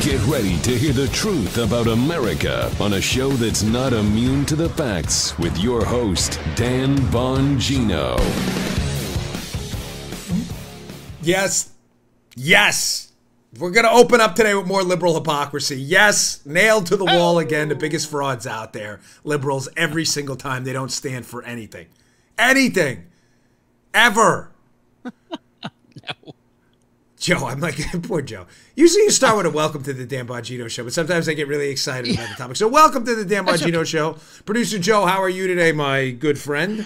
Get ready to hear the truth about America on a show that's not immune to the facts with your host, Dan Bongino. Yes. Yes. We're going to open up today with more liberal hypocrisy. Yes, nailed to the wall again, the biggest frauds out there. Liberals, every single time, they don't stand for anything. Anything. Ever. No. Joe, I'm like, poor Joe. Usually you start with a welcome to the Dan Bongino Show, but sometimes I get really excited about the topic. So welcome to the Dan Bongino Show. Producer Joe, how are you today, my good friend?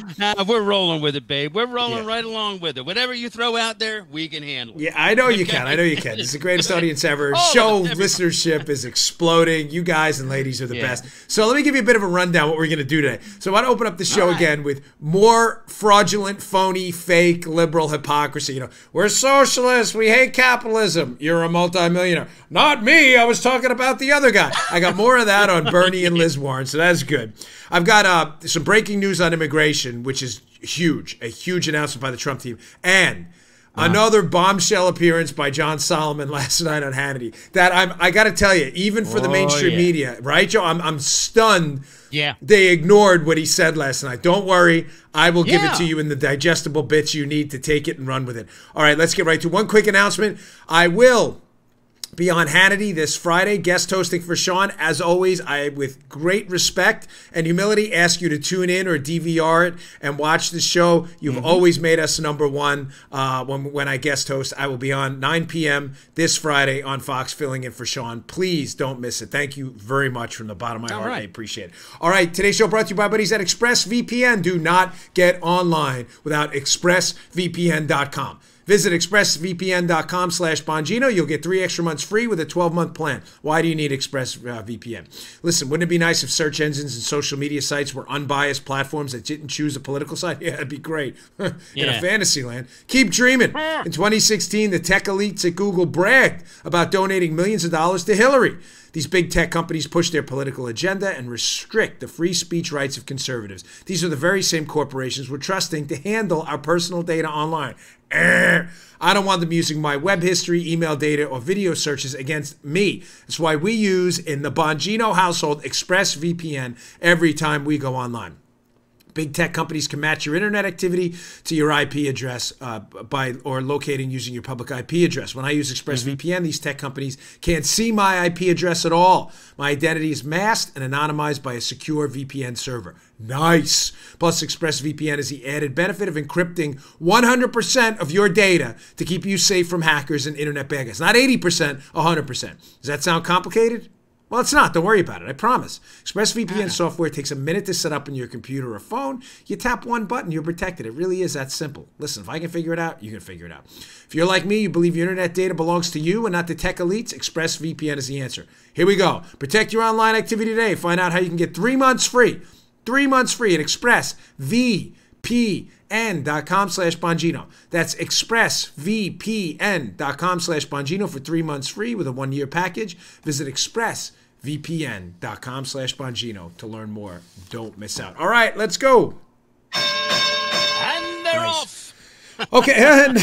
We're rolling with it, babe. We're rolling right along with it. Whatever you throw out there, we can handle it. Yeah, I know you can. I know you can. It's the greatest audience ever. Show listenership is exploding. You guys and ladies are the best. So let me give you a bit of a rundown what we're going to do today. So I want to open up the show again with more fraudulent, phony, fake, liberal hypocrisy. You know, we're socialists. We hate capitalism. You're a multimillionaire. Not me. I was talking about the other guy. I got more of that on Bernie and Liz Warren, so that's good. I've got some breaking news on immigration, which is huge. A huge announcement by the Trump team. And another bombshell appearance by John Solomon last night on Hannity. That I got to tell you, even for the mainstream media, right, Joe? I'm stunned. Yeah. They ignored what he said last night. Don't worry. I will give it to you in the digestible bits you need to take it and run with it. All right, let's get right to one quick announcement. I will be on Hannity this Friday, guest hosting for Sean. As always, I, with great respect and humility, ask you to tune in or DVR it and watch the show. You've always made us number one. When I guest host, I will be on 9 p.m. this Friday on Fox, filling in for Sean. Please don't miss it. Thank you very much from the bottom of my heart. I appreciate it. All right, today's show brought to you by buddies at ExpressVPN. Do not get online without ExpressVPN.com. Visit expressvpn.com/Bongino. You'll get 3 extra months free with a 12-month plan. Why do you need ExpressVPN? Listen, wouldn't it be nice if search engines and social media sites were unbiased platforms that didn't choose a political side? Yeah, that'd be great. In a fantasy land. Keep dreaming. In 2016, the tech elites at Google bragged about donating millions of dollars to Hillary. These big tech companies push their political agenda and restrict the free speech rights of conservatives. These are the very same corporations we're trusting to handle our personal data online. I don't want them using my web history, email data, or video searches against me. That's why we use, in the Bongino household, ExpressVPN every time we go online. Big tech companies can match your internet activity to your IP address or locating using your public IP address. When I use ExpressVPN, these tech companies can't see my IP address at all. My identity is masked and anonymized by a secure VPN server. Nice. Plus, ExpressVPN is the added benefit of encrypting 100% of your data to keep you safe from hackers and internet bad guys. Not 80%, 100%. Does that sound complicated? Well, it's not. Don't worry about it. I promise. ExpressVPN software takes a minute to set up on your computer or phone. You tap one button, you're protected. It really is that simple. Listen, if I can figure it out, you can figure it out. If you're like me, you believe your internet data belongs to you and not the tech elites, ExpressVPN is the answer. Here we go. Protect your online activity today. Find out how you can get 3 months free. 3 months free at ExpressVPN.com/Bongino. That's ExpressVPN.com/Bongino for 3 months free with a 1-year package. Visit ExpressVPN.com/Bongino to learn more. Don't miss out. All right, let's go. And they're off. Okay, and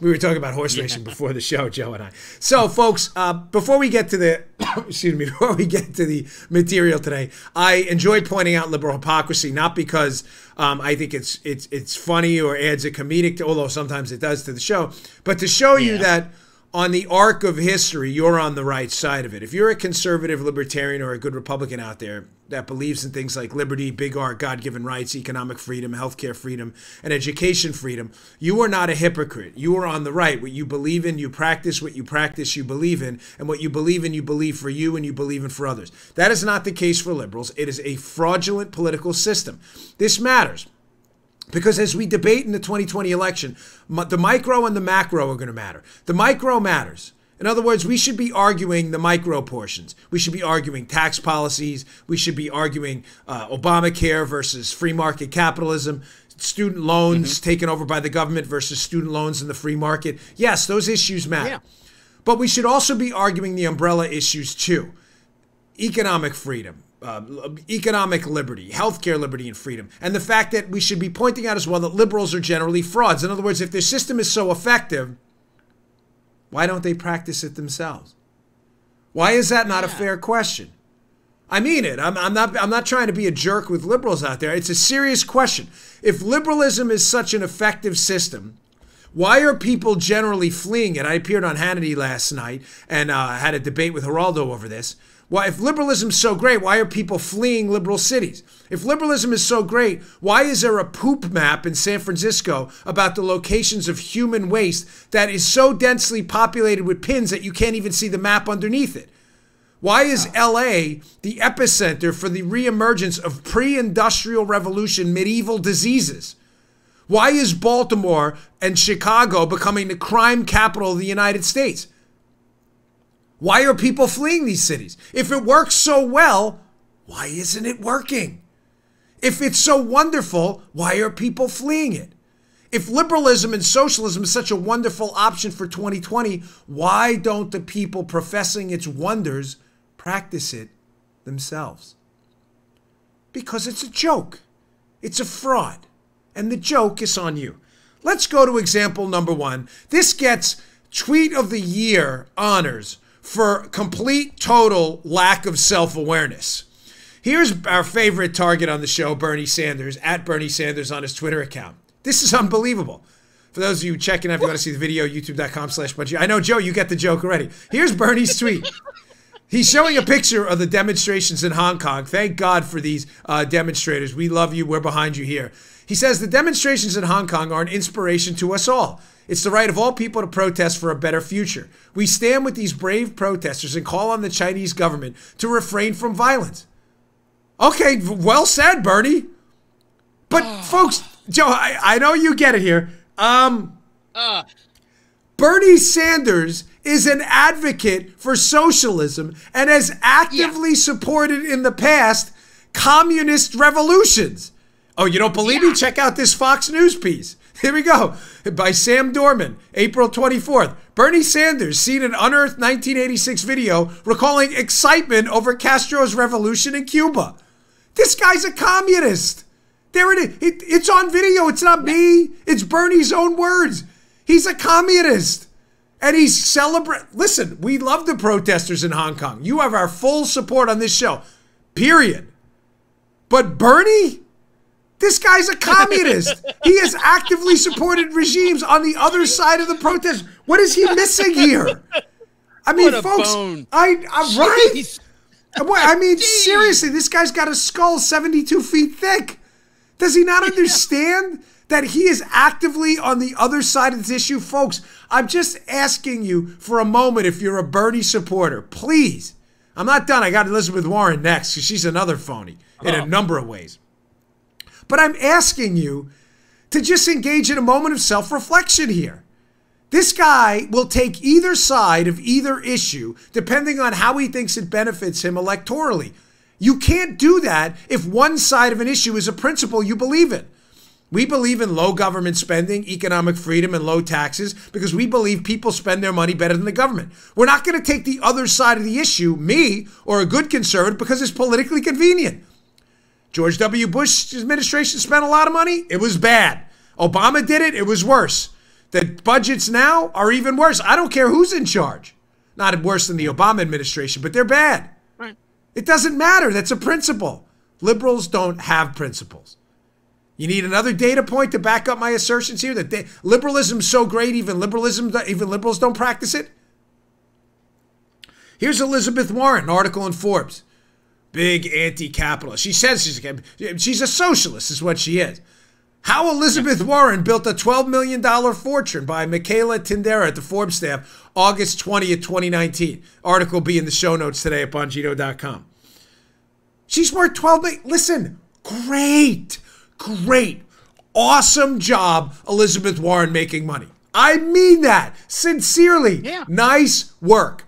we were talking about horse racing before the show, Joe and I. So, folks, before we get to the before we get to the material today, I enjoy pointing out liberal hypocrisy, not because I think it's funny or adds a comedic, although sometimes it does, to the show, but to show you that on the arc of history, you're on the right side of it. If you're a conservative libertarian or a good Republican out there that believes in things like liberty, big R, God-given rights, economic freedom, healthcare freedom, and education freedom, you are not a hypocrite. You are on the right. What you believe in, you practice. What you practice, you believe in. And what you believe in, you believe for you and you believe in for others. That is not the case for liberals. It is a fraudulent political system. This matters. Because as we debate in the 2020 election, the micro and the macro are going to matter. The micro matters. In other words, we should be arguing the micro portions. We should be arguing tax policies. We should be arguing Obamacare versus free market capitalism, student loans taken over by the government versus student loans in the free market. Yes, those issues matter. Yeah. But we should also be arguing the umbrella issues too. Economic freedom. Economic liberty, healthcare liberty and freedom, and the fact that we should be pointing out as well that liberals are generally frauds. In other words, if their system is so effective, why don't they practice it themselves? Why is that not a fair question? I mean it. I'm not trying to be a jerk with liberals out there. It's a serious question. If liberalism is such an effective system, why are people generally fleeing it? I appeared on Hannity last night and had a debate with Geraldo over this. Why, if liberalism is so great, why are people fleeing liberal cities? If liberalism is so great, why is there a poop map in San Francisco about the locations of human waste that is so densely populated with pins that you can't even see the map underneath it? Why is LA the epicenter for the reemergence of pre-industrial revolution medieval diseases? Why is Baltimore and Chicago becoming the crime capital of the United States? Why are people fleeing these cities? If it works so well, why isn't it working? If it's so wonderful, why are people fleeing it? If liberalism and socialism is such a wonderful option for 2020, why don't the people professing its wonders practice it themselves? Because it's a joke. It's a fraud. And the joke is on you. Let's go to example number 1. This gets Tweet of the Year honors for complete, total lack of self-awareness. Here's our favorite target on the show, Bernie Sanders, at Bernie Sanders on his Twitter account. This is unbelievable. For those of you checking out, if you want to see the video, youtube.com/Bongino. I know, Joe, you get the joke already. Here's Bernie's tweet. He's showing a picture of the demonstrations in Hong Kong. Thank God for these demonstrators. We love you. We're behind you here. He says the demonstrations in Hong Kong are an inspiration to us all. It's the right of all people to protest for a better future. We stand with these brave protesters and call on the Chinese government to refrain from violence. Okay, well said, Bernie. But folks, Joe, I know you get it here. Bernie Sanders is an advocate for socialism and has actively supported in the past communist revolutions. Oh, you don't believe me? Check out this Fox News piece. Here we go. By Sam Dorman, April 24th. Bernie Sanders seen an unearthed 1986 video recalling excitement over Castro's revolution in Cuba. This guy's a communist. There it is. It's on video. It's not me. It's Bernie's own words. He's a communist. And he's celebrating. Listen, we love the protesters in Hong Kong. You have our full support on this show. Period. But Bernie? This guy's a communist. He has actively supported regimes on the other side of the protest. What is he missing here? I mean, folks, right? I mean, seriously, this guy's got a skull 72 feet thick. Does he not understand that he is actively on the other side of this issue? Folks, I'm just asking you for a moment if you're a Bernie supporter. Please. I'm not done. I got Elizabeth Warren next because she's another phony in a number of ways. But I'm asking you to just engage in a moment of self-reflection here. This guy will take either side of either issue depending on how he thinks it benefits him electorally. You can't do that if one side of an issue is a principle you believe in. We believe in low government spending, economic freedom, and low taxes because we believe people spend their money better than the government. We're not going to take the other side of the issue, me or a good conservative, because it's politically convenient. George W. Bush's administration spent a lot of money. It was bad. Obama did it. It was worse. The budgets now are even worse. I don't care who's in charge. Not worse than the Obama administration, but they're bad. Right. It doesn't matter. That's a principle. Liberals don't have principles. You need another data point to back up my assertions here that liberalism's so great, even liberals don't practice it. Here's Elizabeth Warren, an article in Forbes. Big anti-capitalist. She says she's a socialist, is what she is. How Elizabeth Warren built a $12 million fortune by Michaela Tindera at the Forbes staff, August 20th, 2019. Article will be in the show notes today at Bongino.com. She's worth $12 million. Listen, great, awesome job, Elizabeth Warren, making money. I mean that sincerely. Yeah. Nice work.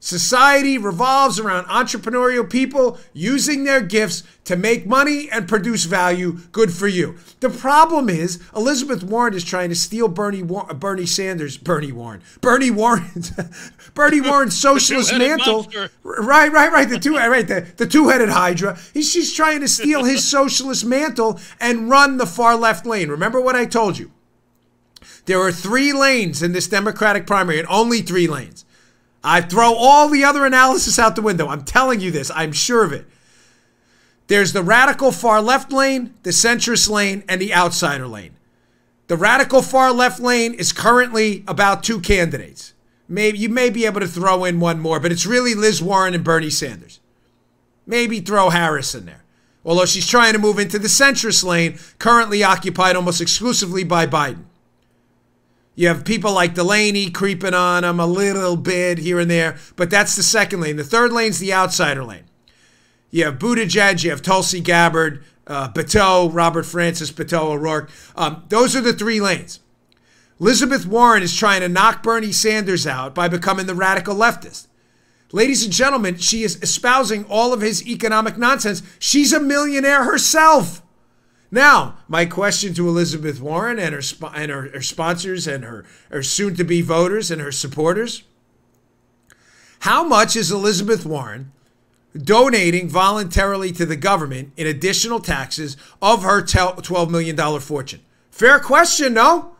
Society revolves around entrepreneurial people using their gifts to make money and produce value. Good for you. The problem is Elizabeth Warren is trying to steal Bernie Warren's socialist mantle. Right. The two-headed hydra. She's trying to steal his socialist mantle and run the far left lane. Remember what I told you. There are 3 lanes in this Democratic primary, and only 3 lanes. I throw all the other analysis out the window. I'm telling you this. I'm sure of it. There's the radical far left lane, the centrist lane, and the outsider lane. The radical far left lane is currently about 2 candidates. Maybe you may be able to throw in one more, but it's really Liz Warren and Bernie Sanders. Maybe throw Harris in there. Although she's trying to move into the centrist lane, currently occupied almost exclusively by Biden. You have people like Delaney creeping on him a little bit here and there, but that's the second lane. The third lane's the outsider lane. You have Buttigieg, you have Tulsi Gabbard, Beto, Robert Francis, Beto O'Rourke. Those are the 3 lanes. Elizabeth Warren is trying to knock Bernie Sanders out by becoming the radical leftist. Ladies and gentlemen, she is espousing all of his economic nonsense. She's a millionaire herself. Now, my question to Elizabeth Warren and her sponsors and her soon-to-be voters and her supporters, how much is Elizabeth Warren donating voluntarily to the government in additional taxes of her $12 million fortune? Fair question, no?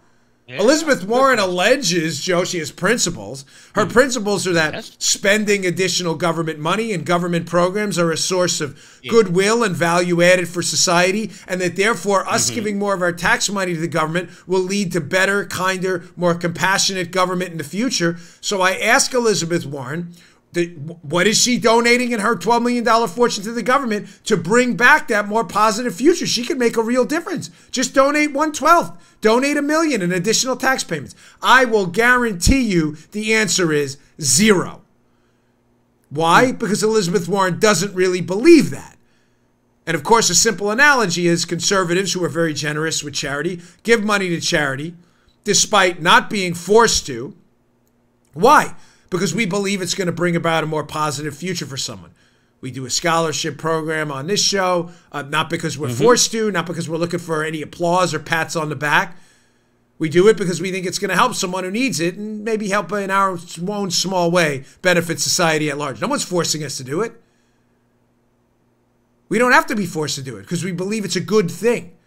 Yeah. Elizabeth Warren alleges, Joe, she has principles. Her principles are that spending additional government money and government programs are a source of goodwill and value added for society, and that therefore us giving more of our tax money to the government will lead to better, kinder, more compassionate government in the future. So I ask Elizabeth Warren, what is she donating in her $12 million fortune to the government to bring back that more positive future? She could make a real difference. Just donate 1/12. Donate $1 million in additional tax payments. I will guarantee you the answer is 0. Why? Because Elizabeth Warren doesn't really believe that. And of course, a simple analogy is conservatives who are very generous with charity give money to charity despite not being forced to. Why? Because we believe it's going to bring about a more positive future for someone. We do a scholarship program on this show, not because we're forced to, not because we're looking for any applause or pats on the back. We do it because we think it's going to help someone who needs it and maybe help in our own small way benefit society at large. No one's forcing us to do it. We don't have to be forced to do it because we believe it's a good thing.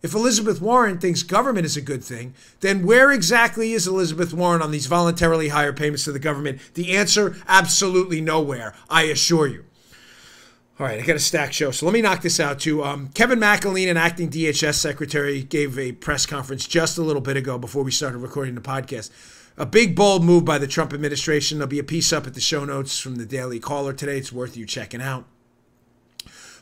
If Elizabeth Warren thinks government is a good thing, then where exactly is Elizabeth Warren on these voluntarily higher payments to the government? The answer, absolutely nowhere, I assure you. All right, I got a stacked show, so let me knock this out too. Kevin McAleen, an acting DHS secretary, gave a press conference just a little bit ago before we started recording the podcast. A big, bold move by the Trump administration. There'll be a piece up at the show notes from the Daily Caller today. It's worth you checking out.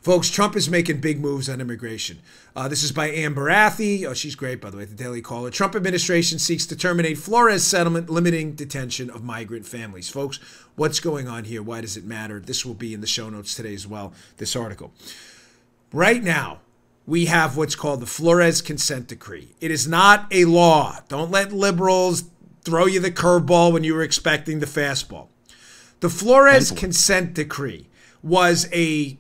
Folks, Trump is making big moves on immigration. This is by Amber Athey. Oh, she's great, by the way, the Daily Caller. Trump administration seeks to terminate Flores settlement limiting detention of migrant families. Folks, what's going on here? Why does it matter? This will be in the show notes today as well, this article. Right now, we have what's called the Flores consent decree. It is not a law. Don't let liberals throw you the curveball when you were expecting the fastball. The Flores consent decree was a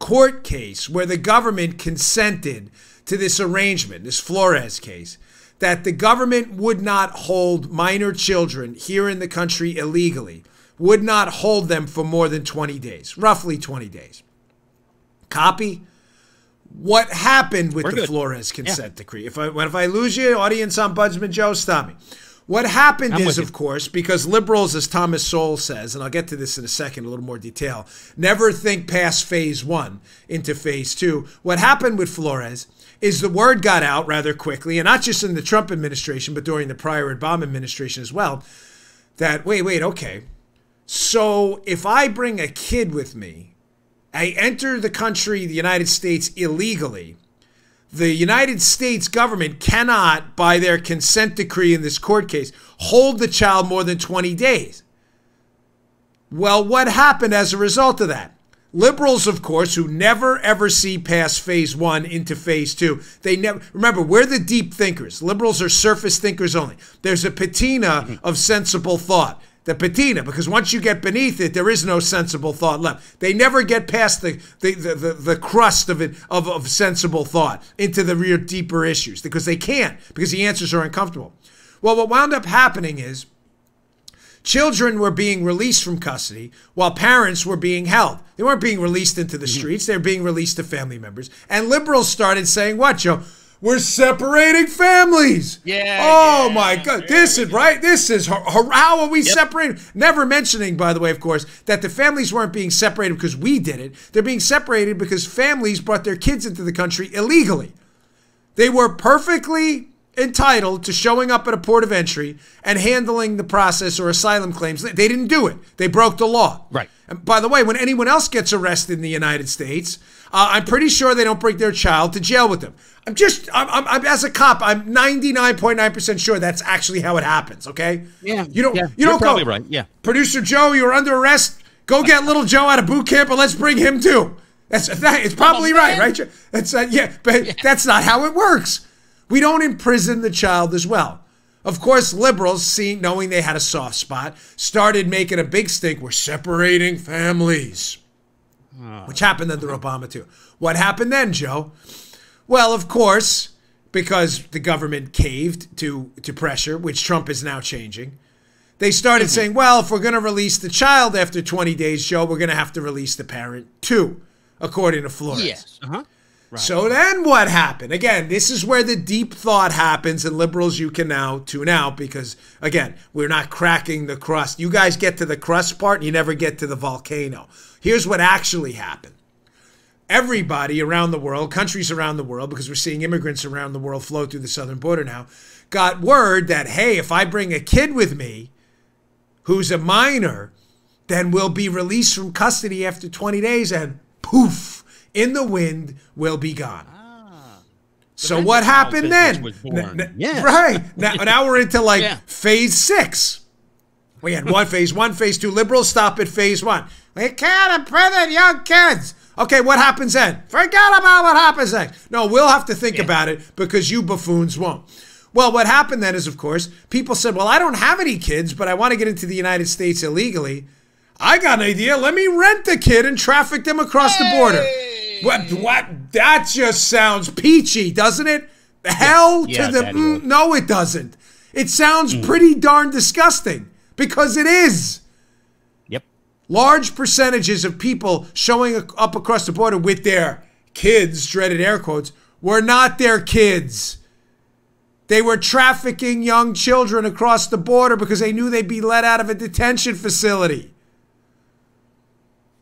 court case where the government consented to this arrangement, this Flores case, that the government would not hold minor children here in the country illegally, would not hold them for more than 20 days, roughly 20 days. Copy? What happened with the Flores consent decree? If I lose you, audience ombudsman Joe, stop me. What happened is, of course, because liberals, as Thomas Sowell says, and I'll get to this in a second, a little more detail, never think past phase 1 into phase 2. What happened with Flores is the word got out rather quickly, and not just in the Trump administration, but during the prior Obama administration as well, that, wait, okay. So if I bring a kid with me, I enter the country, the United States, illegally, the United States government cannot, by their consent decree in this court case, hold the child more than 20 days. Well, what happened as a result of that? Liberals, of course, who never, ever see past phase 1 into phase 2, they never, remember, we're the deep thinkers. Liberals are surface thinkers only. There's a patina of sensible thought. The patina, because once you get beneath it, there is no sensible thought left. They never get past the crust of it of sensible thought into the real deeper issues because they can't, because the answers are uncomfortable. Well, what wound up happening is children were being released from custody while parents were being held. They weren't being released into the streets. They were being released to family members. And liberals started saying, what, Joe? we're separating families. Yeah. Oh my God. This is right. This is how are we separating? Never mentioning, by the way, of course, that the families weren't being separated because we did it. They're being separated because families brought their kids into the country illegally. They were perfectly entitled to showing up at a port of entry and handling the process or asylum claims. They didn't do it. They broke the law. Right. And by the way, when anyone else gets arrested in the United States, I'm pretty sure they don't bring their child to jail with them. I'm as a cop, I'm 99.9% sure that's actually how it happens. Okay. Yeah. You don't You're probably go, right. Yeah. Producer Joe, you're under arrest. Go get little Joe out of boot camp and let's bring him too. It's probably right, Joe? That's but that's not how it works. We don't imprison the child as well. Of course, liberals, knowing they had a soft spot, started making a big stink. We're separating families, which happened under Obama too. What happened then, Joe? Well, of course, because the government caved to pressure, which Trump is now changing, they started saying, well, if we're going to release the child after 20 days, Joe, we're going to have to release the parent too, according to Flores. Yes. Right. So then what happened? Again, this is where the deep thought happens, and liberals, you can now tune out because, again, we're not cracking the crust. You guys get to the crust part and you never get to the volcano. Here's what actually happened. Everybody around the world, countries around the world, because we're seeing immigrants around the world flow through the southern border now, got word that, hey, if I bring a kid with me who's a minor, then we'll be released from custody after 20 days and poof, in the wind, will be gone. So what happened then? Yes. Right. Now we're into phase 6. We had phase 1, phase 2. Liberals stop at phase 1. We can't imprison young kids. Okay, what happens then? Forget about what happens next. No, we'll have to think about it because you buffoons won't. Well, what happened then is, of course, people said, well, I don't have any kids, but I want to get into the United States illegally. I got an idea. Let me rent a kid and traffic them across the border. What? That just sounds peachy, doesn't it? Hell to the... no, it doesn't. It sounds pretty darn disgusting because it is. Yep. Large percentages of people showing up across the border with their kids, dreaded air quotes, were not their kids. They were trafficking young children across the border because they knew they'd be let out of a detention facility.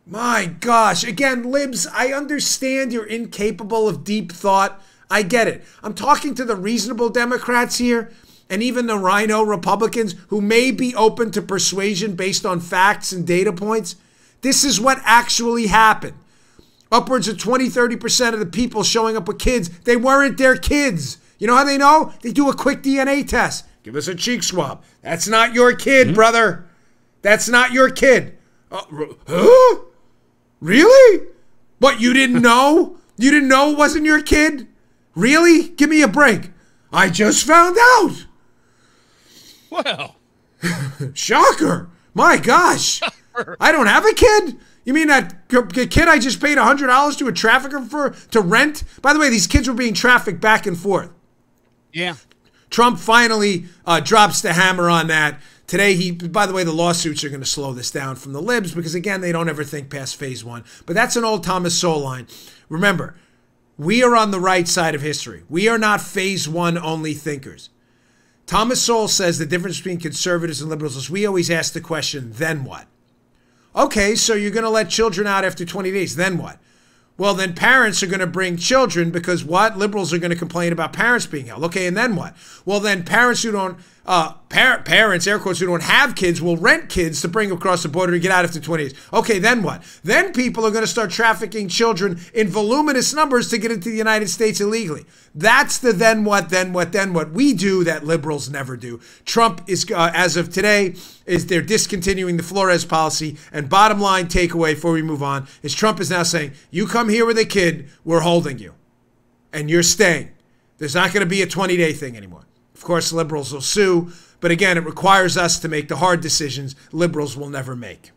My gosh. Again, libs, I understand you're incapable of deep thought. I get it. I'm talking to the reasonable Democrats here and even the rhino Republicans who may be open to persuasion based on facts and data points. This is what actually happened. Upwards of 20-30% of the people showing up with kids, they weren't their kids. You know how they know? They do a quick DNA test. Give us a cheek swab. That's not your kid, brother. That's not your kid. Huh? Really? What, you didn't know? You didn't know it wasn't your kid? Really? Give me a break. I just found out. Well. Shocker. My gosh. I don't have a kid? You mean that kid I just paid $100 to a trafficker to rent? By the way, these kids were being trafficked back and forth. Yeah. Trump finally drops the hammer on that. Today, by the way, the lawsuits are going to slow this down from the libs because, again, they don't ever think past phase 1. But that's an old Thomas Sowell line. Remember, we are on the right side of history. We are not phase 1 only thinkers. Thomas Sowell says the difference between conservatives and liberals is we always ask the question, then what? Okay, so you're going to let children out after 20 days. Then what? Well, then parents are going to bring children because what? Liberals are going to complain about parents being held. Okay, and then what? Well, then parents who don't, parents, air quotes, who don't have kids will rent kids to bring across the border to get out after 20 days. Okay, then what? Then people are going to start trafficking children in voluminous numbers to get into the United States illegally. That's the then what we do that liberals never do. Trump is, as of today, is they're discontinuing the Flores policy. And bottom line takeaway before we move on is Trump is now saying, you come here with a kid, we're holding you. And you're staying. There's not going to be a 20-day thing anymore. Of course, liberals will sue. But again, it requires us to make the hard decisions liberals will never make.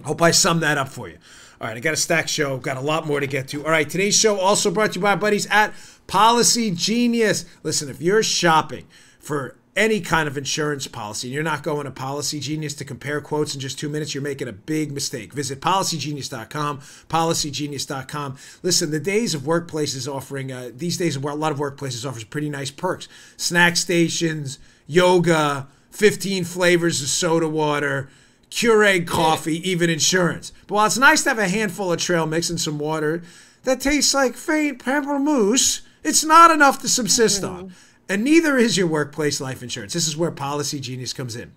Hope I summed that up for you. All right, I got a stacked show. Got a lot more to get to. All right, today's show also brought to you by our buddies at Policy Genius. Listen, if you're shopping for any kind of insurance policy, and you're not going to Policy Genius to compare quotes in just 2 minutes, you're making a big mistake. Visit policygenius.com, policygenius.com. Listen, the days of workplaces offering, these days a lot of workplaces offers pretty nice perks. Snack stations, yoga, 15 flavors of soda water, Keurig coffee, even insurance. But while it's nice to have a handful of trail mix and some water that tastes like faint pamplemousse, it's not enough to subsist on. And neither is your workplace life insurance. This is where Policy Genius comes in.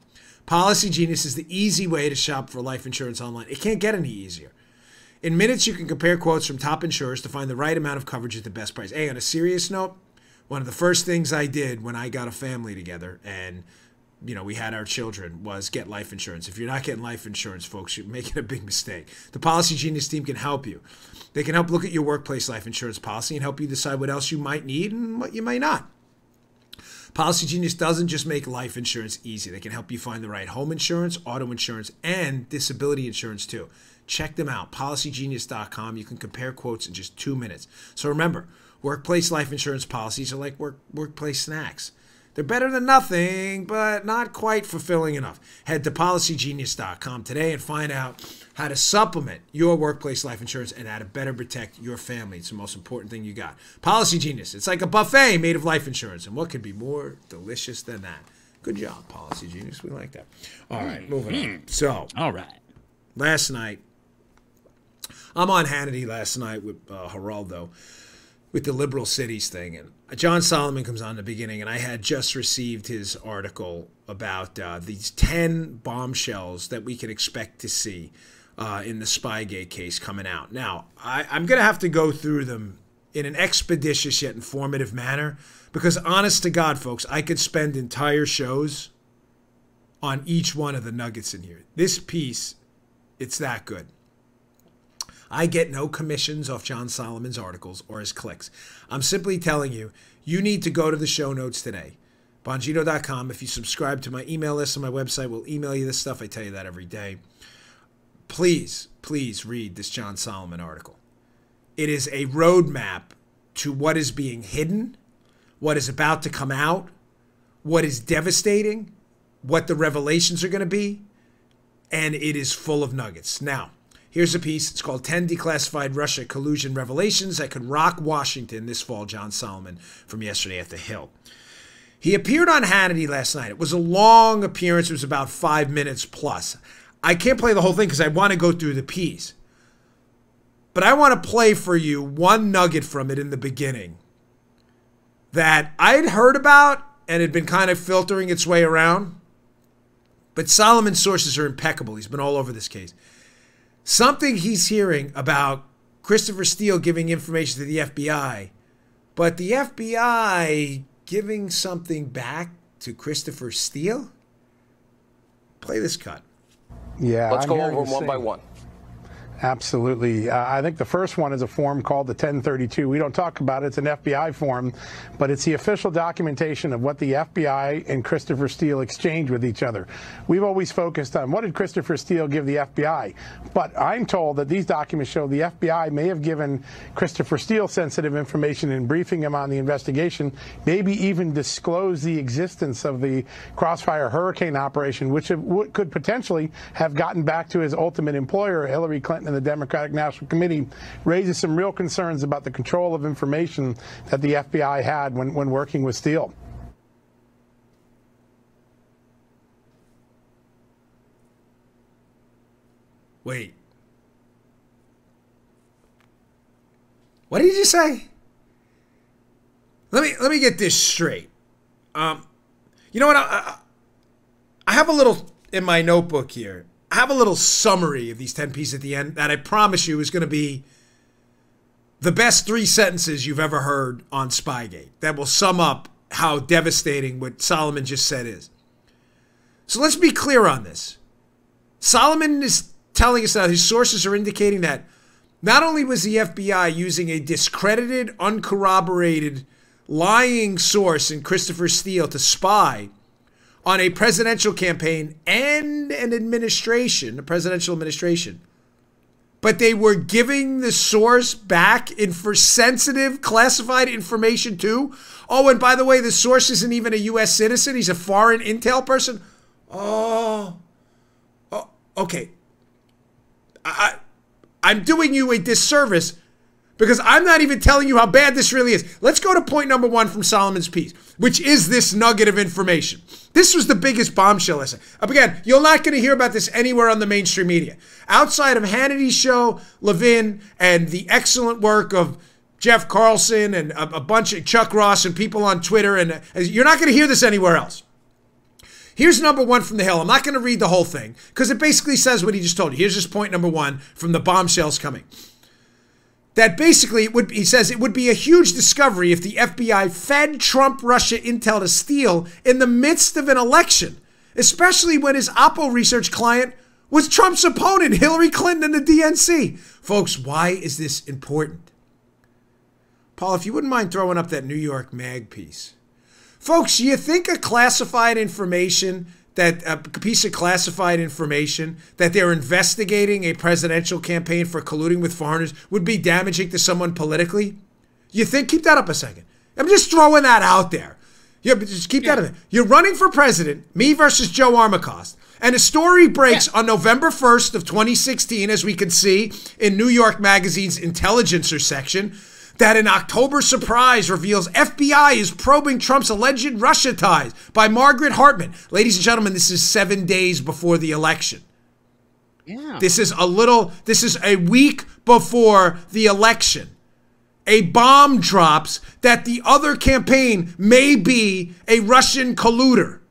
Policy Genius is the easy way to shop for life insurance online. It can't get any easier. In minutes, you can compare quotes from top insurers to find the right amount of coverage at the best price. Hey, on a serious note, one of the first things I did when I got a family together and we had our children was get life insurance. If you're not getting life insurance, folks, you're making a big mistake. The Policy Genius team can help you. They can help look at your workplace life insurance policy and help you decide what else you might need and what you might not. Policy Genius doesn't just make life insurance easy. They can help you find the right home insurance, auto insurance, and disability insurance too. Check them out, policygenius.com. You can compare quotes in just 2 minutes. So remember, workplace life insurance policies are like workplace snacks. They're better than nothing, but not quite fulfilling enough. Head to policygenius.com today and find out how to supplement your workplace life insurance and how to better protect your family. It's the most important thing you got. Policy Genius. It's like a buffet made of life insurance. And what could be more delicious than that? Good job, Policy Genius. We like that. All right, moving on. So, all right. Last night, I'm on Hannity last night with Geraldo with the liberal cities thing. And John Solomon comes on in the beginning, and I had just received his article about these 10 bombshells that we could expect to see in the Spygate case coming out. Now, I'm going to have to go through them in an expeditious yet informative manner because, honest to God, folks, I could spend entire shows on each one of the nuggets in here. This piece, it's that good. I get no commissions off John Solomon's articles or his clicks. I'm simply telling you, you need to go to the show notes today. Bongino.com. If you subscribe to my email list on my website, we'll email you this stuff. I tell you that every day. Please, please read this John Solomon article. It is a roadmap to what is being hidden, what is about to come out, what is devastating, what the revelations are going to be, and it is full of nuggets. Now, here's a piece. It's called 10 Declassified Russia Collusion Revelations That Could Rock Washington This Fall, John Solomon from yesterday at The Hill. He appeared on Hannity last night. It was a long appearance. It was about 5 minutes plus. I can't play the whole thing because I want to go through the piece. But I want to play for you one nugget from it in the beginning that I'd heard about and had been kind of filtering its way around. But Solomon's sources are impeccable. He's been all over this case. Something he's hearing about Christopher Steele giving information to the FBI, but the FBI giving something back to Christopher Steele? Play this cut. Yeah, let's go over them one by one. Absolutely. I think the first one is a form called the 1032. We don't talk about it. It's an FBI form, but it's the official documentation of what the FBI and Christopher Steele exchange with each other. We've always focused on what did Christopher Steele give the FBI, but I'm told that these documents show the FBI may have given Christopher Steele sensitive information in briefing him on the investigation, maybe even disclose the existence of the Crossfire Hurricane operation, which could potentially have gotten back to his ultimate employer, Hillary Clinton, and the Democratic National Committee. Raises some real concerns about the control of information that the FBI had when working with Steele. Wait. What did you just say? Let me get this straight. You know what? I have a little in my notebook here. I have a little summary of these 10 pieces at the end that I promise you is going to be the best 3 sentences you've ever heard on Spygate that will sum up how devastating what Solomon just said is. So let's be clear on this. Solomon is telling us that his sources are indicating that not only was the FBI using a discredited, uncorroborated, lying source in Christopher Steele to spy on a presidential campaign and an administration, a presidential administration, but they were giving the source back for sensitive, classified information too. Oh, and by the way, the source isn't even a U.S. citizen. He's a foreign intel person. Oh, okay. I'm doing you a disservice because I'm not even telling you how bad this really is. Let's go to point number 1 from Solomon's piece, which is this nugget of information. This was the biggest bombshell essay. Again, you're not going to hear about this anywhere on the mainstream media. Outside of Hannity's show, Levin, and the excellent work of Jeff Carlson and a bunch of Chuck Ross and people on Twitter, and you're not going to hear this anywhere else. Here's number 1 from the Hill. I'm not going to read the whole thing because it basically says what he just told you. Here's just point number 1 from the bombshells coming. That basically, he says it would be a huge discovery if the FBI fed Trump Russia intel to steal in the midst of an election, especially when his Oppo research client was Trump's opponent, Hillary Clinton, and the DNC. Folks, why is this important? Paul, if you wouldn't mind throwing up that New York Mag piece. Folks, you think a classified information, that a piece of classified information that they're investigating a presidential campaign for colluding with foreigners would be damaging to someone politically? You think? Keep that up a second. I'm just throwing that out there. Yeah, but just keep that in there. You're running for president, me versus Joe Armacost. And a story breaks on November 1st of 2016, as we can see in New York Magazine's Intelligencer section, that an October surprise reveals FBI is probing Trump's alleged Russia ties by Margaret Hartman. Ladies and gentlemen, this is 7 days before the election. Yeah. This is a week before the election. A bomb drops that the other campaign may be a Russian colluder.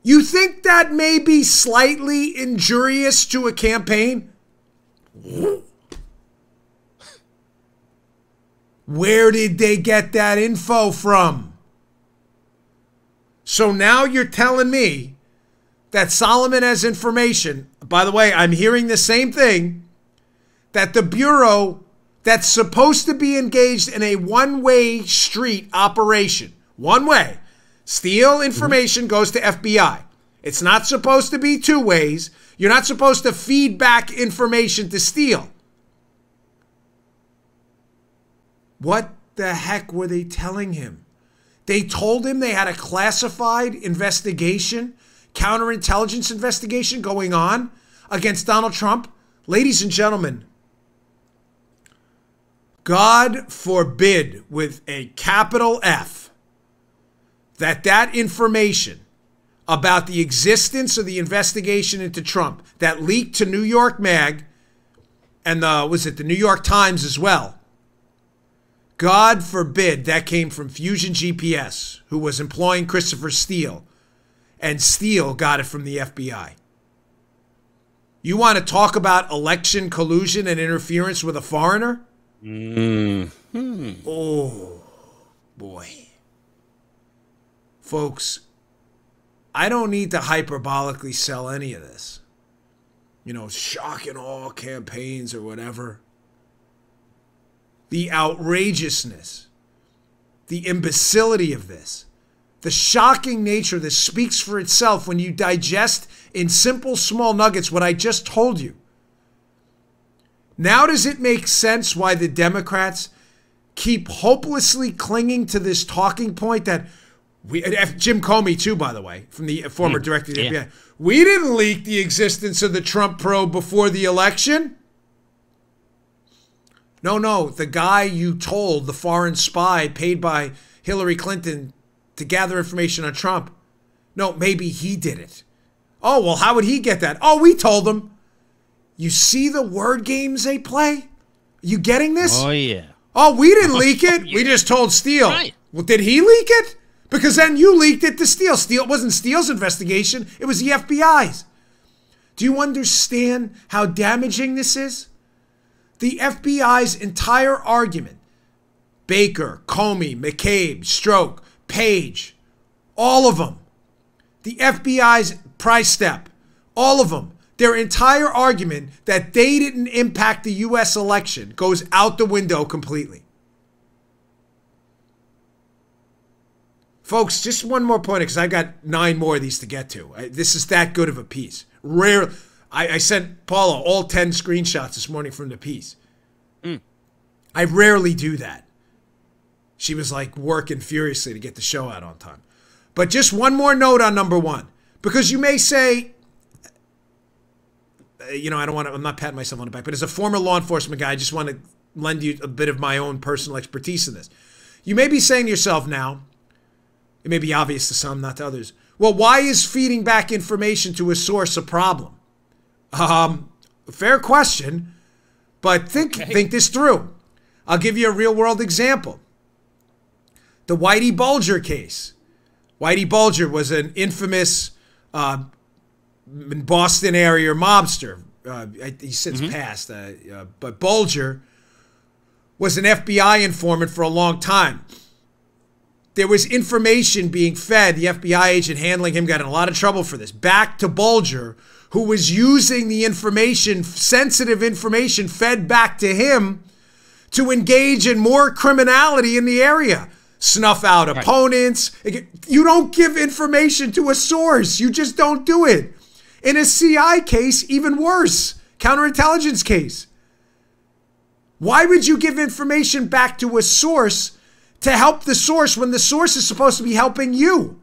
You think that may be slightly injurious to a campaign? Where did they get that info from? So now you're telling me that Solomon has information. By the way, I'm hearing the same thing, that the Bureau that's supposed to be engaged in a one-way street operation. One way. Steal information goes to FBI. It's not supposed to be 2 ways. You're not supposed to feed back information to steal. What the heck were they telling him? They told him they had a classified investigation, counterintelligence investigation going on against Donald Trump. Ladies and gentlemen, God forbid with a capital F that information about the existence of the investigation into Trump that leaked to New York Mag and the New York Times as well. God forbid that came from Fusion GPS, who was employing Christopher Steele, and Steele got it from the FBI. You want to talk about election collusion and interference with a foreigner? Oh, boy. Folks, I don't need to hyperbolically sell any of this. You know, shocking all campaigns or whatever. The outrageousness, the imbecility of this, the shocking nature of this speaks for itself when you digest in simple, small nuggets what I just told you. Now does it make sense why the Democrats keep hopelessly clinging to this talking point that Jim Comey, too, by the way, from the former director of the FBI. We didn't leak the existence of the Trump probe before the election. No, the guy you told, the foreign spy paid by Hillary Clinton to gather information on Trump. No, maybe he did it. Oh, well, how would he get that? Oh, we told him. You see the word games they play? You getting this? Oh, yeah. Oh, we didn't leak it. We just told Steele. Right. Well, did he leak it? Because then you leaked it to Steele. It wasn't Steele's investigation. It was the FBI's. Do you understand how damaging this is? The FBI's entire argument, Baker, Comey, McCabe, Strzok, Page, all of them, the FBI's price step, all of them, their entire argument that they didn't impact the U.S. election goes out the window completely. Folks, just one more point, because I got 9 more of these to get to. This is that good of a piece. Rare. I sent Paula all 10 screenshots this morning from the piece. I rarely do that. She was like working furiously to get the show out on time. But just one more note on number one, because you may say, I'm not patting myself on the back, but as a former law enforcement guy, I just want to lend you a bit of my own personal expertise in this. You may be saying to yourself now, it may be obvious to some, not to others, well, why is feeding back information to a source a problem? Fair question, but think this through. I'll give you a real world example. The Whitey Bulger case. Whitey Bulger was an infamous Boston area mobster. He's since passed, but Bulger was an FBI informant for a long time. There was information being fed. The FBI agent handling him got in a lot of trouble for this. Back to Bulger, who was using the information, sensitive information fed back to him to engage in more criminality in the area. Snuff out opponents. You don't give information to a source. You just don't do it. In a CI case, even worse. Counterintelligence case. Why would you give information back to a source to help the source when the source is supposed to be helping you?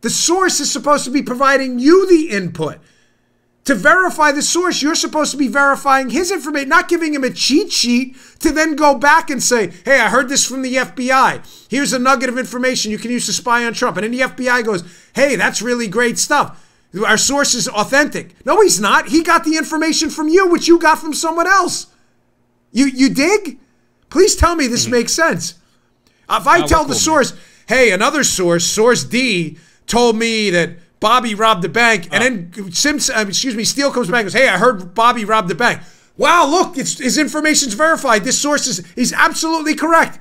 The source is supposed to be providing you the input. To verify the source, you're supposed to be verifying his information, not giving him a cheat sheet to then go back and say, hey, I heard this from the FBI. Here's a nugget of information you can use to spy on Trump. And then the FBI goes, hey, that's really great stuff. Our source is authentic. No, he's not. He got the information from you, which you got from someone else. You dig? Please tell me this makes sense. If I tell the source, hey, another source, source D, told me that Bobby robbed the bank, and then Steele comes back and goes, hey, I heard Bobby robbed the bank. Wow, look, his information's verified. This source is absolutely correct.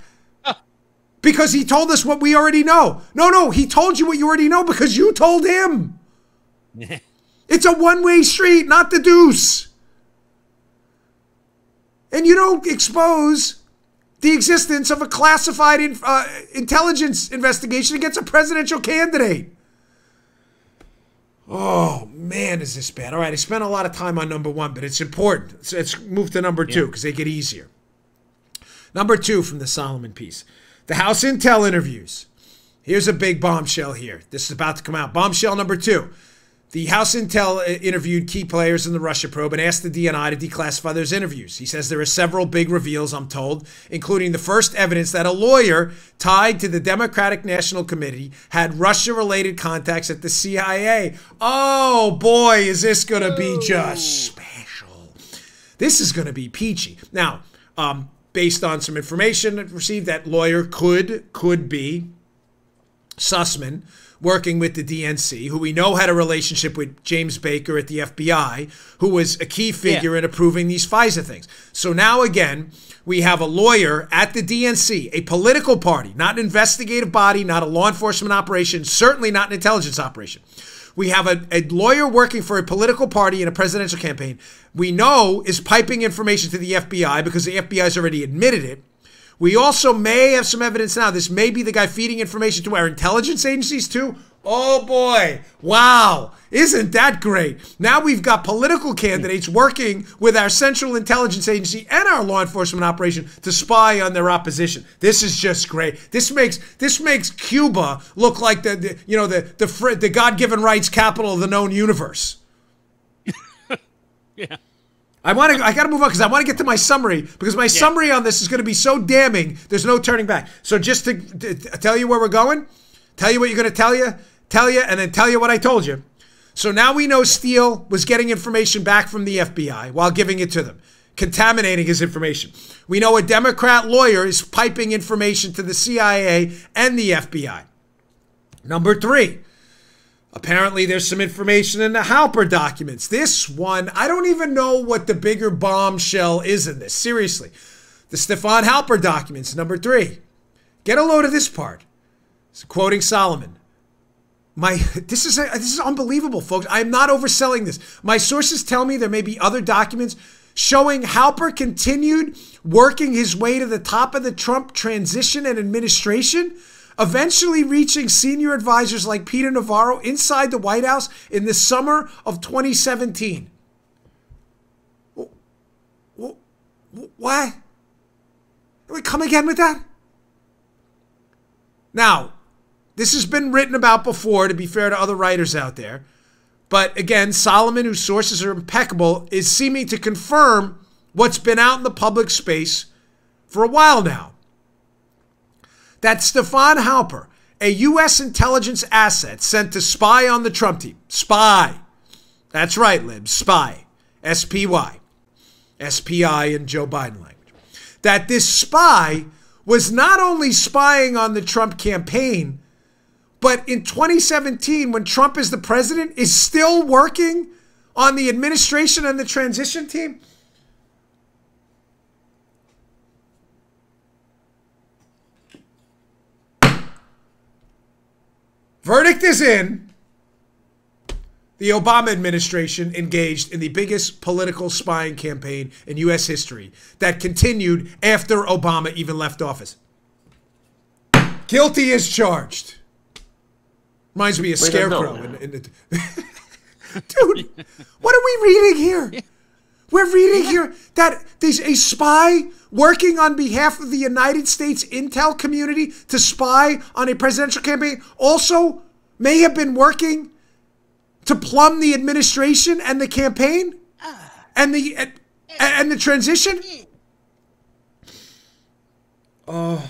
Because he told us what we already know. No, he told you what you already know because you told him. It's a one-way street, not the deuce. And you don't expose the existence of a classified intelligence investigation against a presidential candidate. Oh, man, is this bad. All right, I spent a lot of time on number one, but it's important. So let's move to number two because they get easier. Number two from the Solomon piece. The House Intel interviews. Here's a big bombshell here. This is about to come out. Bombshell number two. The House Intel interviewed key players in the Russia probe and asked the DNI to declassify those interviews. He says there are several big reveals, I'm told, including the first evidence that a lawyer tied to the Democratic National Committee had Russia-related contacts at the CIA. Oh, boy, is this going to be just special. This is going to be peachy. Now, based on some information received, that lawyer could be Sussman, working with the DNC, who we know had a relationship with James Baker at the FBI, who was a key figure in approving these FISA things. So now again, we have a lawyer at the DNC, a political party, not an investigative body, not a law enforcement operation, certainly not an intelligence operation. We have a lawyer working for a political party in a presidential campaign we know is piping information to the FBI because the FBI has already admitted it. We also may have some evidence now. This may be the guy feeding information to our intelligence agencies too. Oh boy. Wow. Isn't that great? Now we've got political candidates working with our central intelligence agency and our law enforcement operation to spy on their opposition. This is just great. This makes Cuba look like the God-given rights capital of the known universe. Yeah. I got to move on because I want to get to my summary because my summary on this is going to be so damning. There's no turning back. So just to tell you where we're going, tell you what you're going to tell you, and then tell you what I told you. So now we know Steele was getting information back from the FBI while giving it to them, contaminating his information. We know a Democrat lawyer is piping information to the CIA and the FBI. Number three. Apparently, there's some information in the Halper documents. This one, I don't even know what the bigger bombshell is in this. Seriously. The Stefan Halper documents, number three. Get a load of this part. It's quoting Solomon. This is unbelievable, folks. I'm not overselling this. My sources tell me there may be other documents showing Halper continued working his way to the top of the Trump transition and administration. eventually reaching senior advisors like Peter Navarro inside the White House in the summer of 2017. What? Come again with that? Now, this has been written about before, to be fair to other writers out there. But again, Solomon, whose sources are impeccable, is seeming to confirm what's been out in the public space for a while now. That Stefan Halper, a U.S. intelligence asset sent to spy on the Trump team. Spy. That's right, libs. Spy. S-P-Y. S-P-I in Joe Biden language. That this spy was not only spying on the Trump campaign, but in 2017, when Trump is the president, is still working on the administration and the transition team. Verdict is in. The Obama administration engaged in the biggest political spying campaign in U.S. history that continued after Obama even left office. Guilty as charged. Reminds me of Scarecrow. Dude, what are we reading here? We're reading here that there's a spy working on behalf of the United States intel community to spy on a presidential campaign also may have been working to plumb the administration and the campaign and the transition. Yeah,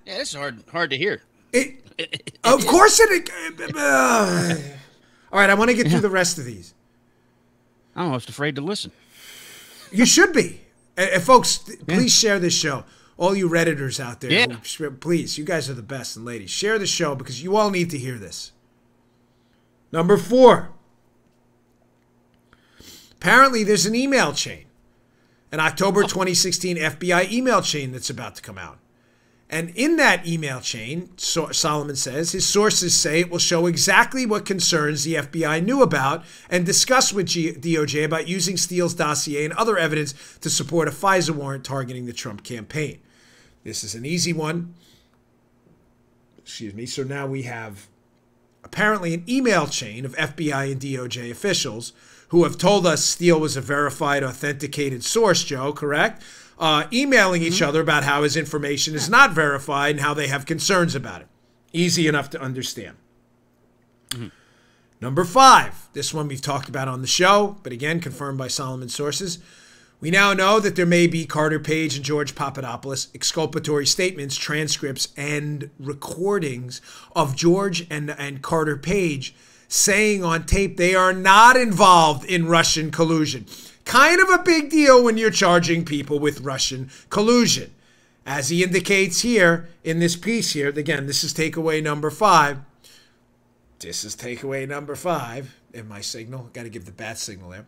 it's hard to hear. Of course it. All right, I want to get through the rest of these. I'm almost afraid to listen. You should be. Folks, please share this show. All you Redditors out there, please, you guys are the best, and ladies, share the show because you all need to hear this. Number 4. Apparently, there's an email chain, an October 2016 FBI email chain that's about to come out. And in that email chain, Solomon says, his sources say it will show exactly what concerns the FBI knew about and discuss with DOJ about using Steele's dossier and other evidence to support a FISA warrant targeting the Trump campaign. This is an easy one. Excuse me. So now we have apparently an email chain of FBI and DOJ officials who have told us Steele was a verified, authenticated source, Joe, correct? Emailing each other about how his information is not verified and how they have concerns about it. Easy enough to understand. Number 5. This one we've talked about on the show, but again, confirmed by Solomon sources. We now know that there may be Carter Page and George Papadopoulos exculpatory statements, transcripts, and recordings of George and Carter Page saying on tape they are not involved in Russian collusion. Kind of a big deal when you're charging people with Russian collusion. As he indicates here in this piece here, again, this is takeaway number 5. This is takeaway number 5 in my signal. Got to give the bat signal there.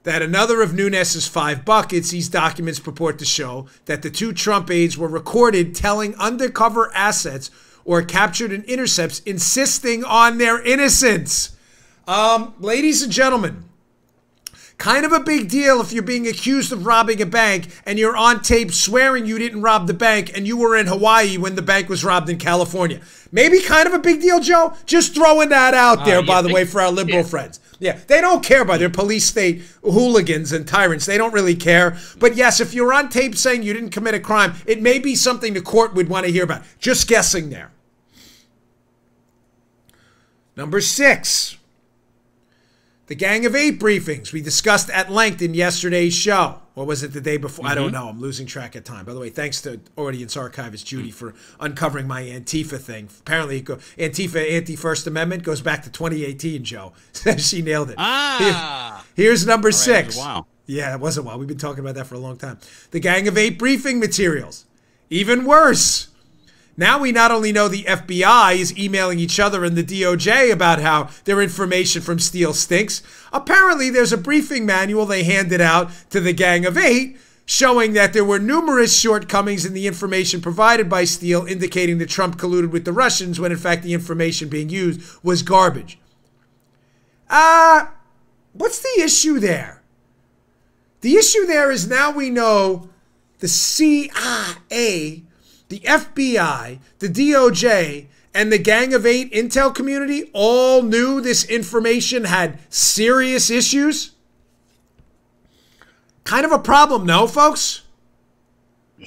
That another of Nunes's 5 buckets, these documents purport to show that the 2 Trump aides were recorded telling undercover assets or captured in intercepts insisting on their innocence. Ladies and gentlemen, kind of a big deal if you're being accused of robbing a bank and you're on tape swearing you didn't rob the bank and you were in Hawaii when the bank was robbed in California. Maybe kind of a big deal, Joe? Just throwing that out there, by the way, for our liberal friends. Yeah, they don't care about their police state hooligans and tyrants. They don't really care. But yes, if you're on tape saying you didn't commit a crime, it may be something the court would want to hear about. Just guessing there. Number 6. The Gang of 8 briefings we discussed at length in yesterday's show. Or was it the day before? I don't know. I'm losing track of time. By the way, thanks to audience archivist Judy for uncovering my Antifa thing. Apparently, Antifa anti-First Amendment goes back to 2018, Joe. She nailed it. Here's number 6. Wow. Yeah, it was a while. We've been talking about that for a long time. The Gang of 8 briefing materials. Even worse. Now we not only know the FBI is emailing each other and the DOJ about how their information from Steele stinks. Apparently, there's a briefing manual they handed out to the Gang of 8 showing that there were numerous shortcomings in the information provided by Steele indicating that Trump colluded with the Russians when in fact the information being used was garbage. What's the issue there? The issue there is now we know the CIA The FBI, the DOJ, and the Gang of Eight intel community all knew this information had serious issues. Kind of a problem, no, folks? All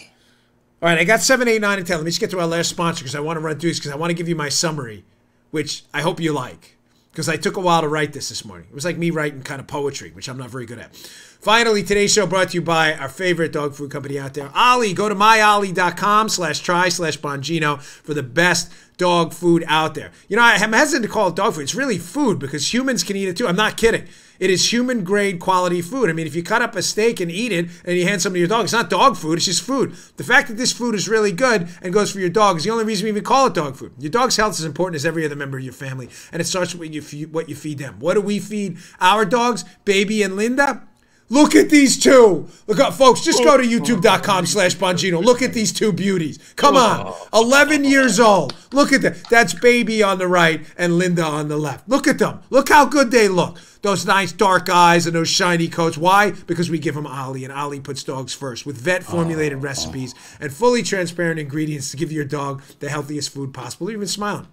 right, I got 7, 8, 9, and 10. Let me just get to our last sponsor because I want to run through this because I want to give you my summary, which I hope you like because I took a while to write this morning. It was like me writing kind of poetry, which I'm not very good at. Finally, today's show brought to you by our favorite dog food company out there, Ollie. Go to myollie.com/try/Bongino for the best dog food out there. You know, I'm hesitant to call it dog food. It's really food because humans can eat it too. I'm not kidding. It is human grade quality food. I mean, if you cut up a steak and eat it and you hand some to your dog, it's not dog food, it's just food. The fact that this food is really good and goes for your dog is the only reason we even call it dog food. Your dog's health is as important as every other member of your family, and it starts with what you feed them. What do we feed our dogs, Baby and Linda? Look at these two. Look up, folks, just go to youtube.com/Bongino. Look at these two beauties. Come on. 11 years old. Look at that. That's Baby on the right and Linda on the left. Look at them. Look how good they look. Those nice dark eyes and those shiny coats. Why? Because we give them Ollie, and Ollie puts dogs first with vet-formulated recipes and fully transparent ingredients to give your dog the healthiest food possible. You're even smiling.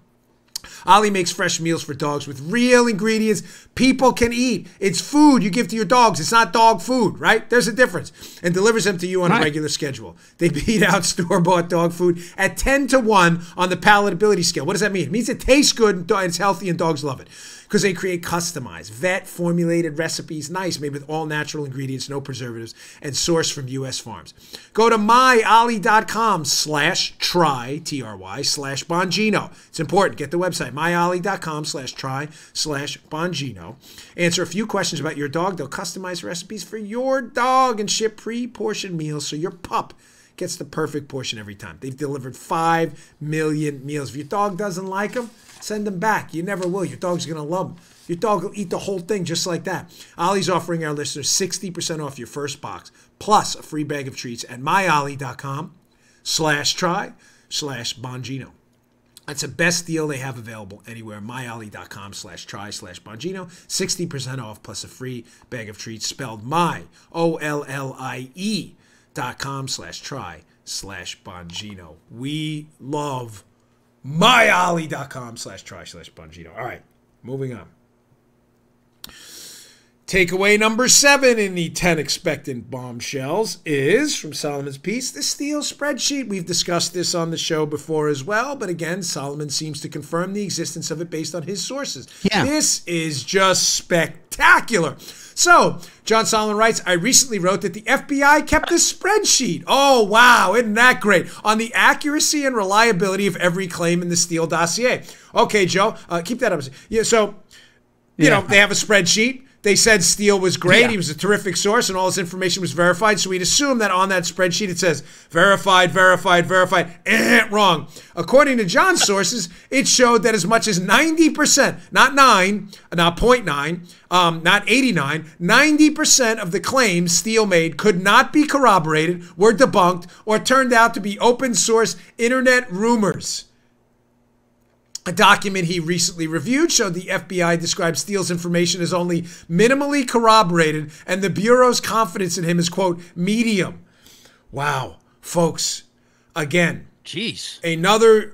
Ollie makes fresh meals for dogs with real ingredients people can eat. It's food you give to your dogs. It's not dog food, right? There's a difference. And delivers them to you on a regular schedule. They beat out store-bought dog food at 10 to 1 on the palatability scale. What does that mean? It means it tastes good and it's healthy and dogs love it. Because they create customized, vet-formulated recipes, nice, made with all natural ingredients, no preservatives, and sourced from U.S. farms. Go to myollie.com/try, T-R-Y/Bongino. It's important. Get the website, myollie.com/try/Bongino. Answer a few questions about your dog. They'll customize recipes for your dog and ship pre-portioned meals so your pup gets the perfect portion every time. They've delivered 5 million meals. If your dog doesn't like them, send them back. You never will. Your dog's going to love them. Your dog will eat the whole thing just like that. Ollie's offering our listeners 60% off your first box, plus a free bag of treats at myollie.com/try/Bongino. That's the best deal they have available anywhere. myollie.com/try/Bongino. 60% off plus a free bag of treats spelled myollie.com/try/Bongino. We love myollie.com/try/Bongino. All right, moving on. Takeaway number 7 in the 10 expectant bombshells is, from Solomon's piece, the Steele spreadsheet. We've discussed this on the show before as well, but again, Solomon seems to confirm the existence of it based on his sources. Yeah. This is just spectacular. So, John Solomon writes, I recently wrote that the FBI kept a spreadsheet. Oh, wow, isn't that great? On the accuracy and reliability of every claim in the Steele dossier. Okay, Joe, keep that up. Yeah, so, you know, they have a spreadsheet. They said Steele was great. Yeah. He was a terrific source, and all his information was verified. So we'd assume that on that spreadsheet it says verified, verified, verified. Wrong. According to John's sources, it showed that as much as 90%, not 9, not 0.9, not 89, 90% of the claims Steele made could not be corroborated, were debunked, or turned out to be open source internet rumors. A document he recently reviewed showed the FBI described Steele's information as only minimally corroborated, and the Bureau's confidence in him is, quote, medium. Wow, folks, again, another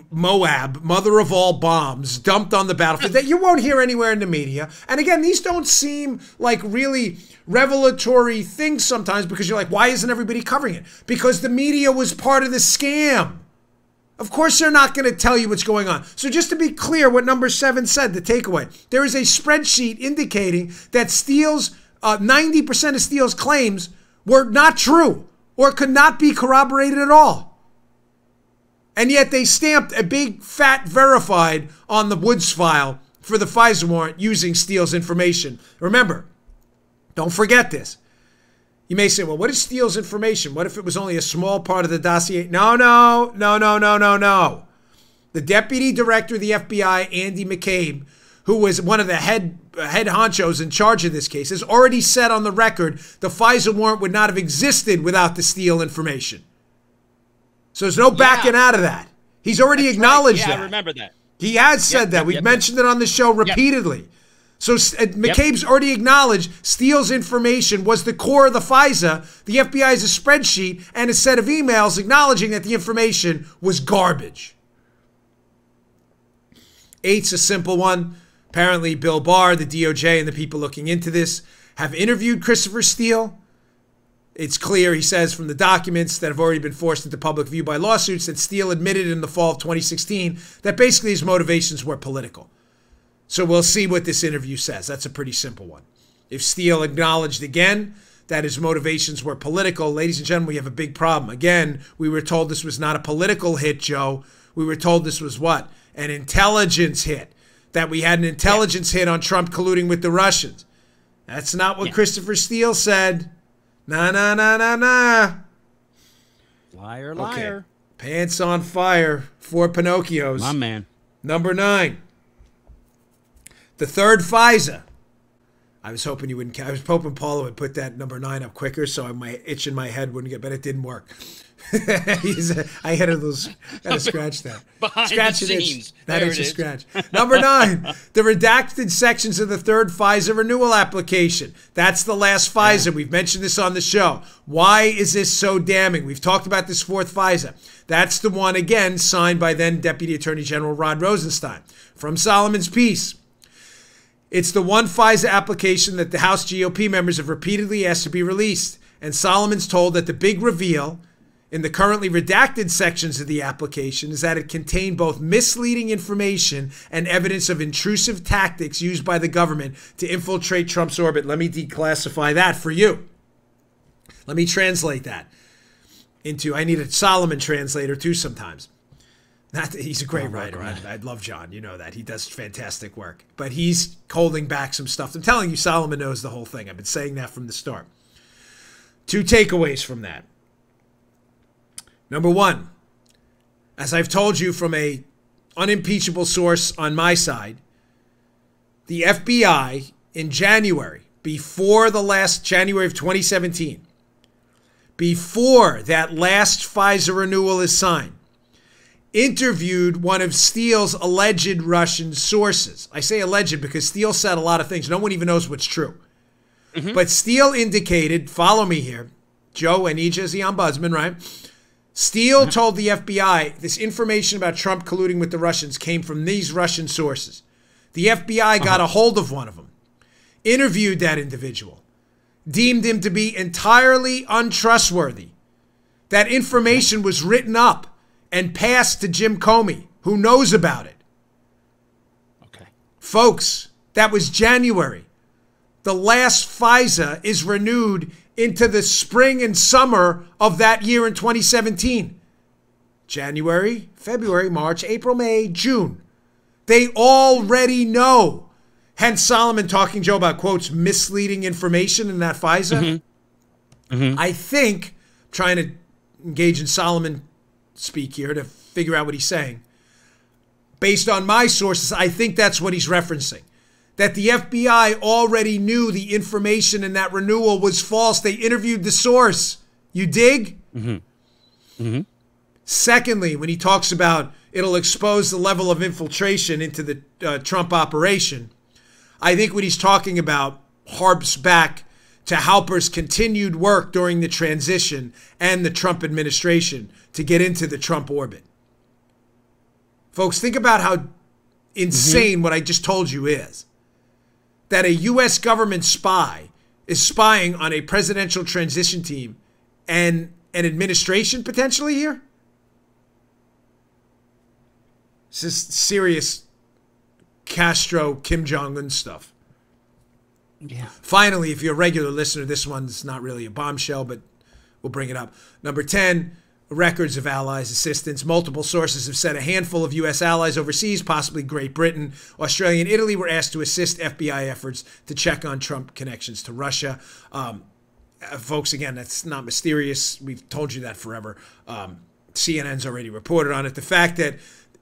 Moab, mother of all bombs, dumped on the battlefield that you won't hear anywhere in the media. And again, these don't seem like really revelatory things sometimes because you're like, why isn't everybody covering it? Because the media was part of the scam. Of course, they're not going to tell you what's going on. So just to be clear what number 7 said, the takeaway, there is a spreadsheet indicating that Steele's 90% of Steele's claims were not true or could not be corroborated at all. And yet they stamped a big fat verified on the Woods file for the FISA warrant using Steele's information. Remember, don't forget this. You may say, well, what is Steele's information? What if it was only a small part of the dossier? No. The deputy director of the FBI, Andy McCabe, who was one of the head honchos in charge of this case, has already said on the record the FISA warrant would not have existed without the Steele information. So there's no backing out of that. He's already acknowledged that. I remember that. He has said that. We've mentioned it on the show repeatedly. So McCabe's already acknowledged Steele's information was the core of the FISA. The FBI has a spreadsheet and a set of emails acknowledging that the information was garbage. 8's a simple one. Apparently, Bill Barr, the DOJ, and the people looking into this have interviewed Christopher Steele. It's clear, he says, from the documents that have already been forced into public view by lawsuits that Steele admitted in the fall of 2016 that basically his motivations were political. So we'll see what this interview says. That's a pretty simple one. If Steele acknowledged again that his motivations were political, ladies and gentlemen, we have a big problem. Again, we were told this was not a political hit, Joe. We were told this was what? An intelligence hit. That we had an intelligence hit on Trump colluding with the Russians. That's not what Christopher Steele said. Nah. Liar. Okay. Pants on fire. 4 Pinocchios. My man. Number 9. The third FISA. I was hoping you wouldn't. I was hoping Paula would put that number 9 up quicker, so my itch in my head wouldn't get. But it didn't work. I had to scratch that. Behind Scratch the it. scenes. That There itch it is is. scratch. Number 9. The redacted sections of the third FISA renewal application. That's the last FISA. We've mentioned this on the show. Why is this so damning? We've talked about this fourth FISA. That's the one again signed by then Deputy Attorney General Rod Rosenstein from Solomon's Peace. It's the one FISA application that the House GOP members have repeatedly asked to be released. And Solomon's told that the big reveal in the currently redacted sections of the application is that it contained both misleading information and evidence of intrusive tactics used by the government to infiltrate Trump's orbit. Let me declassify that for you. Let me translate that into, I need a Solomon translator too sometimes. He's a great writer. I love John. You know that. He does fantastic work. But he's holding back some stuff. I'm telling you, Solomon knows the whole thing. I've been saying that from the start. 2 takeaways from that. Number 1, as I've told you from a unimpeachable source on my side, the FBI in January, before the last January of 2017, before that last FISA renewal is signed, interviewed one of Steele's alleged Russian sources. I say alleged because Steele said a lot of things. No one even knows what's true. Mm-hmm. But Steele indicated, follow me here, Joe, I need you as the ombudsman, right? Steele told the FBI this information about Trump colluding with the Russians came from these Russian sources. The FBI got a hold of one of them, interviewed that individual, deemed him to be entirely untrustworthy. That information was written up and passed to Jim Comey, who knows about it. Okay. Folks, that was January. The last FISA is renewed into the spring and summer of that year in 2017. January, February, March, April, May, June. They already know. Hence Solomon talking, Joe, about, quotes, misleading information in that FISA. I think, I'm trying to engage in Solomon speak here to figure out what he's saying. Based on my sources, I think that's what he's referencing. That the FBI already knew the information in that renewal was false. They interviewed the source. You dig? Secondly, when he talks about it'll expose the level of infiltration into the Trump operation, I think what he's talking about harps back to Halper's continued work during the transition and the Trump administration to get into the Trump orbit. Folks, think about how insane what I just told you is. That a U.S. government spy is spying on a presidential transition team and an administration potentially here? This is serious Castro, Kim Jong-un stuff. Yeah. Finally, if you're a regular listener, this one's not really a bombshell, but we'll bring it up. Number 10, records of allies' assistance. Multiple sources have said a handful of U.S. allies overseas, possibly Great Britain, Australia, and Italy, were asked to assist FBI efforts to check on Trump connections to Russia. Folks, again, that's not mysterious. We've told you that forever. CNN's already reported on it. The fact that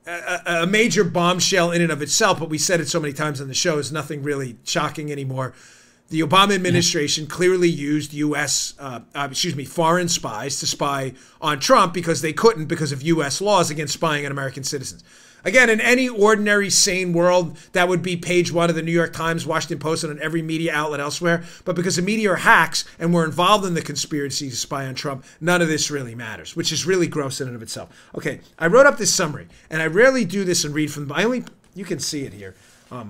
a major bombshell in and of itself, but we said it so many times on the show, is nothing really shocking anymore. The Obama administration clearly used foreign spies to spy on Trump because they couldn't because of U.S. laws against spying on American citizens. Again, in any ordinary, sane world, that would be page 1 of the New York Times, Washington Post, and on every media outlet elsewhere. But because the media are hacks and we're involved in the conspiracy to spy on Trump, none of this really matters, which is really gross in and of itself. Okay, I wrote up this summary, and I rarely do this and read from you can see it here. I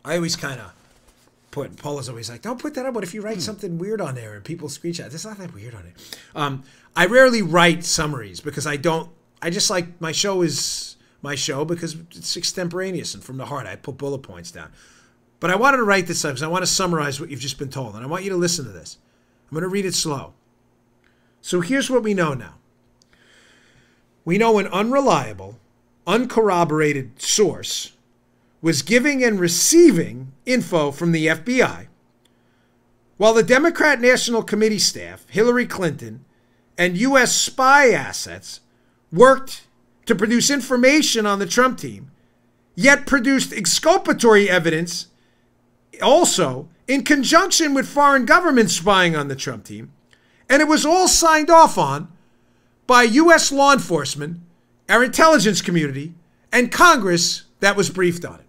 always kind of Paul is always like, don't put that up. What if you write something weird on there and people screenshot? There's not that weird on it. I rarely write summaries because I just like my show is my show because it's extemporaneous and from the heart. I put bullet points down. But I wanted to write this up because I want to summarize what you've just been told. And I want you to listen to this. I'm going to read it slow. So here's what we know now. We know an unreliable, uncorroborated source was giving and receiving info from the FBI, while the Democrat National Committee staff, Hillary Clinton, and U.S. spy assets worked to produce information on the Trump team, yet produced exculpatory evidence also in conjunction with foreign governments spying on the Trump team, and it was all signed off on by U.S. law enforcement, our intelligence community, and Congress that was briefed on it.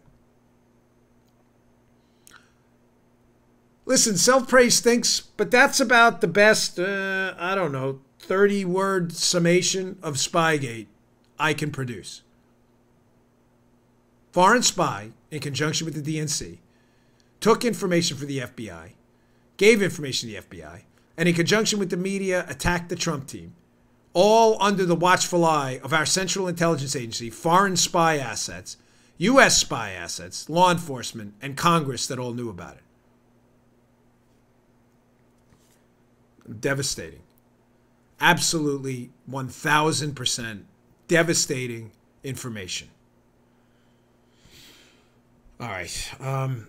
Listen, self-praise stinks, but that's about the best, 30-word summation of Spygate I can produce. Foreign spy, in conjunction with the DNC, took information for the FBI, gave information to the FBI, and in conjunction with the media, attacked the Trump team, all under the watchful eye of our Central Intelligence Agency, foreign spy assets, U.S. spy assets, law enforcement, and Congress that all knew about it. Devastating. Absolutely 1,000% devastating information. All right. I'm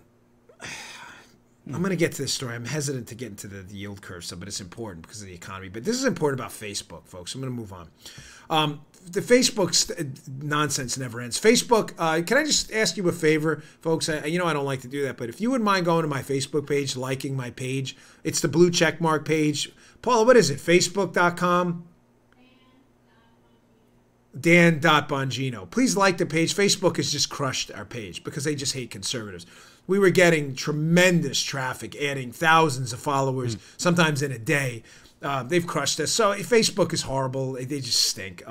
going to get to this story. I'm hesitant to get into the yield curve stuff, but it's important because of the economy. But this is important about Facebook, folks. I'm going to move on. The Facebook's nonsense never ends. Facebook, can I just ask you a favor, folks? I don't like to do that, but if you wouldn't mind going to my Facebook page, liking my page. It's the blue checkmark page. Paula, what is it? Facebook.com? Dan.Bongino. Please like the page. Facebook has just crushed our page because they just hate conservatives. We were getting tremendous traffic, adding thousands of followers, sometimes in a day. They've crushed us. So Facebook is horrible. They just stink.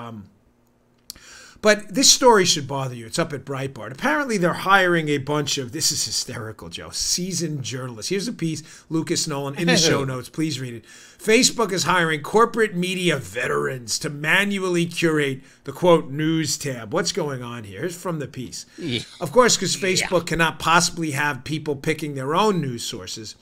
But this story should bother you. It's up at Breitbart. Apparently, they're hiring a bunch of, this is hysterical, Joe, seasoned journalists. Here's a piece, Lucas Nolan, in the show notes. Please read it. Facebook is hiring corporate media veterans to manually curate the, quote, news tab. What's going on here? Here's from the piece. Yeah. Of course, because Facebook cannot possibly have people picking their own news sources.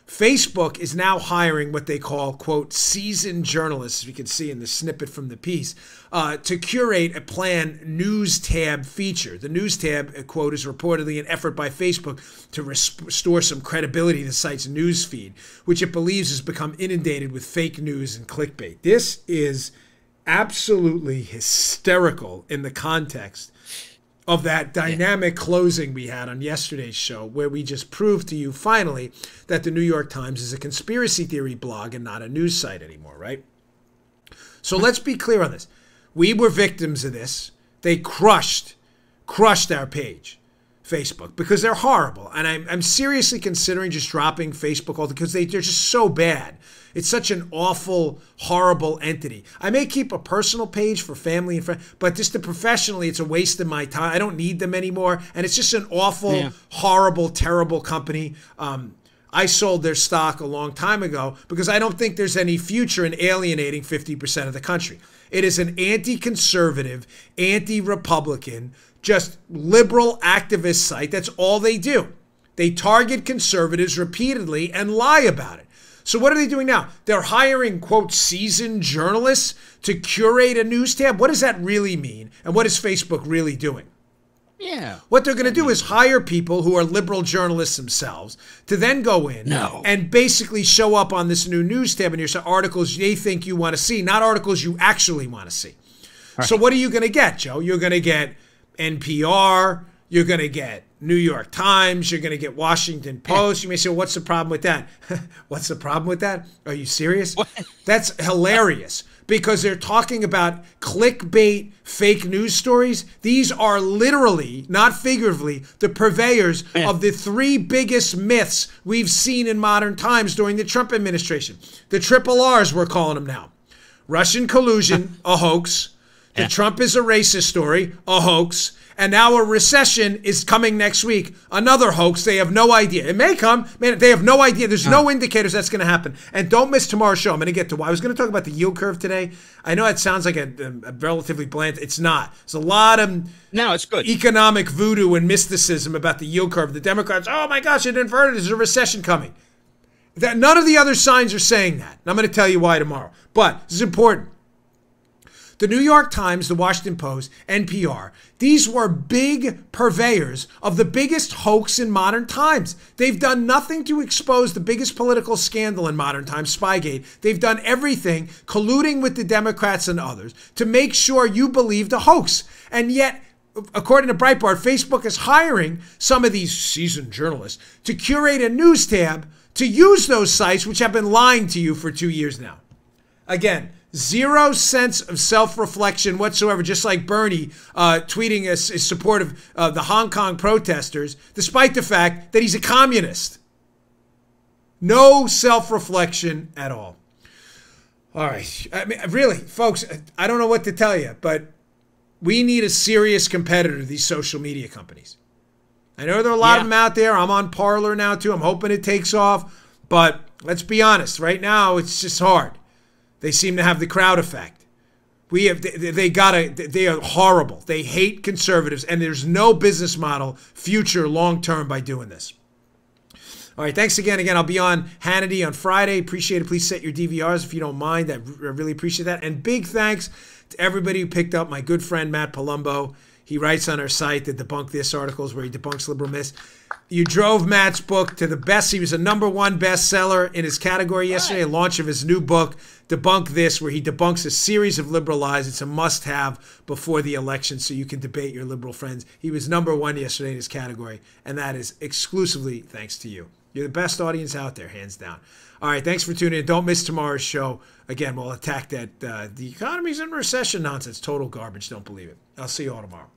Facebook is now hiring what they call, quote, seasoned journalists, as we can see in the snippet from the piece, to curate a planned news tab feature. The news tab, quote, is reportedly an effort by Facebook to restore some credibility to the site's news feed, which it believes has become inundated with fake news and clickbait. This is absolutely hysterical in the context of that dynamic closing we had on yesterday's show, where we just proved to you finally that the New York Times is a conspiracy theory blog and not a news site anymore, right? So let's be clear on this. We were victims of this. They crushed our page, Facebook, because they're horrible. And I'm seriously considering just dropping Facebook altogether because they're just so bad. It's such an awful, horrible entity. I may keep a personal page for family and friends, but just professionally, it's a waste of my time. I don't need them anymore. And it's just an awful, horrible, terrible company. I sold their stock a long time ago because I don't think there's any future in alienating 50% of the country. It is an anti-conservative, anti-Republican, just liberal activist site. That's all they do. They target conservatives repeatedly and lie about it. So what are they doing now? They're hiring, quote, seasoned journalists to curate a news tab. What does that really mean? And what is Facebook really doing? Yeah. What they're going to do is hire people who are liberal journalists themselves to then go in and basically show up on this new news tab and here's articles they think you want to see, not articles you actually want to see. Right. So what are you going to get, Joe? You're going to get NPR. You're going to get New York Times, you're going to get Washington Post. You may say, well, what's the problem with that? What's the problem with that? Are you serious? What? That's hilarious because they're talking about clickbait fake news stories. These are literally, not figuratively, the purveyors of the three biggest myths we've seen in modern times during the Trump administration. The triple R's, we're calling them now. Russian collusion, a hoax. The Trump is a racist story, a hoax. And now a recession is coming next week. Another hoax. They have no idea. It may come. Man, they have no idea. There's no indicators that's going to happen. And don't miss tomorrow's show. I'm going to get to why. I was going to talk about the yield curve today. I know it sounds like a relatively bland. It's not. There's a lot of it's good. economic voodoo and mysticism about the yield curve. The Democrats, oh my gosh, it inverted. There's a recession coming. None of the other signs are saying that. And I'm going to tell you why tomorrow. But this is important. The New York Times, the Washington Post, NPR, these were big purveyors of the biggest hoax in modern times. They've done nothing to expose the biggest political scandal in modern times, Spygate. They've done everything, colluding with the Democrats and others, to make sure you believe the hoax. And yet, according to Breitbart, Facebook is hiring some of these seasoned journalists to curate a news tab to use those sites which have been lying to you for 2 years now. Again, zero sense of self-reflection whatsoever, just like Bernie tweeting his support of the Hong Kong protesters, despite the fact that he's a communist. No self-reflection at all. All right. I mean, really, folks, I don't know what to tell you, but we need a serious competitor to these social media companies. I know there are a lot of them out there. I'm on Parler now, too. I'm hoping it takes off. But let's be honest. Right now, it's just hard. They seem to have the crowd effect. They are horrible. They hate conservatives, and there's no business model, future, long-term, by doing this. All right, thanks again. I'll be on Hannity on Friday. Appreciate it. Please set your DVRs if you don't mind. I really appreciate that. And big thanks to everybody who picked up my good friend Matt Palumbo. He writes on our site that Debunk This articles where he debunks liberal myths. You drove Matt's book to the best. He was a #1 bestseller in his category yesterday, a launch of his new book, Debunk This, where he debunks a series of liberal lies. It's a must-have before the election so you can debate your liberal friends. He was #1 yesterday in his category, and that is exclusively thanks to you. You're the best audience out there, hands down. All right, thanks for tuning in. Don't miss tomorrow's show. Again, we'll attack that the economy's in recession nonsense. Total garbage. Don't believe it. I'll see you all tomorrow.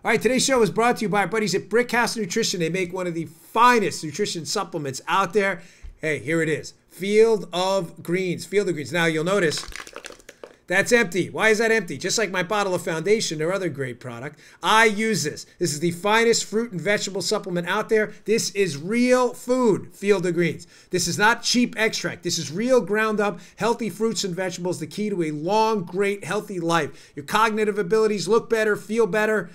All right, today's show is brought to you by our buddies at Brickhouse Nutrition. They make one of the finest nutrition supplements out there. Hey, here it is. Field of Greens. Field of Greens. Now, you'll notice that's empty. Why is that empty? Just like my bottle of Foundation or other great product, I use this. This is the finest fruit and vegetable supplement out there. This is real food, Field of Greens. This is not cheap extract. This is real ground up, healthy fruits and vegetables, the key to a long, great, healthy life. Your cognitive abilities look better, feel better,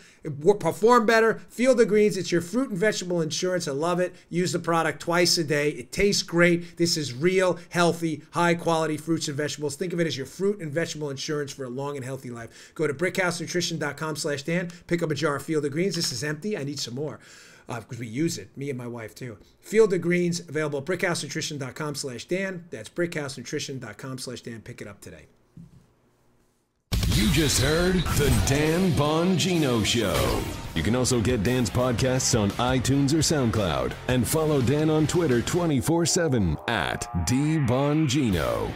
perform better. Field of Greens, it's your fruit and vegetable insurance. I love it. Use the product twice a day. It tastes great. This is real, healthy, high quality fruits and vegetables. Think of it as your fruit and vegetable insurance for a long and healthy life. Go to brickhousenutrition.com/Dan. Pick up a jar of Field of Greens. This is empty. I need some more because we use it, me and my wife too. Field of Greens, available at brickhousenutrition.com/Dan. That's brickhousenutrition.com/Dan. Pick it up today. You just heard The Dan Bongino Show. You can also get Dan's podcasts on iTunes or SoundCloud. And follow Dan on Twitter 24/7 @DBongino.